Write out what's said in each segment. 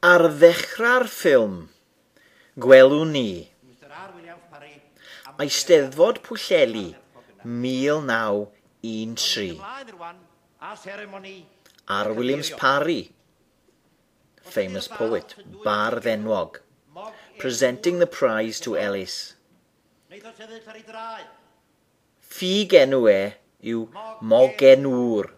Ar ddechrau'r ffilm, gwelwn ni Eisteddfod Pwllheli 1913 ar Williams Parry, famous poet, bardd enwog, presenting the prize to Ellis. Ffug enw yw Mogenŵr.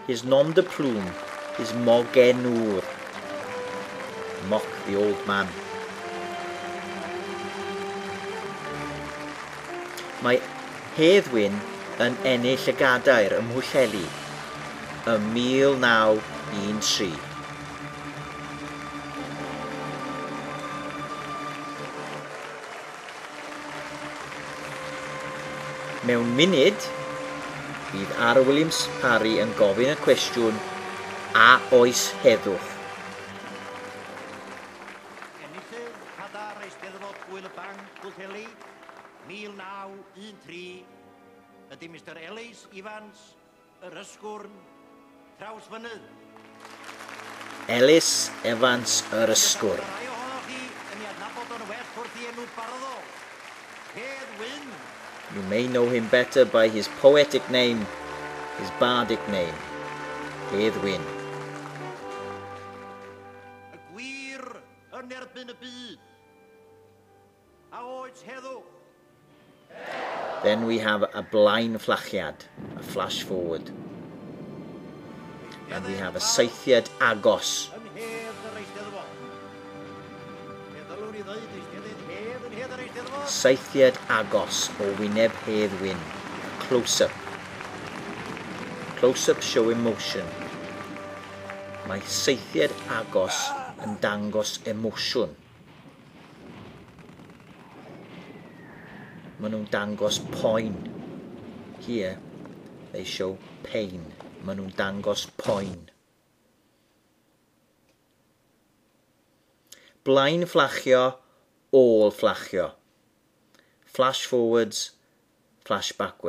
His nom de plume is Mogenŵr. Mock the old man. Mae Hedd Wyn yn ennill y gadair ym Mhwllheli ym 1913. Mewn munud, bydd ar Williams Parry yn gofyn y cwestiwn, a oes heddwch? Enillydd Hadar Eisteddfod Hwyl y Banc Pwllheli 1913 ydy Mr Ellis Evans, yr ysgwrn, Trawsfynydd. Ellis Evans, yr ysgwrn. Rai ohonoch chi yn ei adnabod o'n well wrth i enw barddol. Hedd Wyn. You may know him better by his poetic name, his bardic name, Hedd Wyn. Y gwir yn erbyn y byd. A oes heddwch. Then we have a blaenfflachiad, a flash forward. And we have a saethiad agos. Yn hedd yr Eisteddfod. Meddylwn i ddweud Eisteddfod hedd yn hedd yr Eisteddfod. Saethiad agos o wyneb Hedd Wyn. Close-up. Close-up show emotion. Mae saethiad agos yn dangos emosiwn. Maen nhw'n dangos poen. Here, they show pain. Maen nhw'n dangos poen. Blaenfflachio, ôl-fflachio. Flash forwards, flash backwards.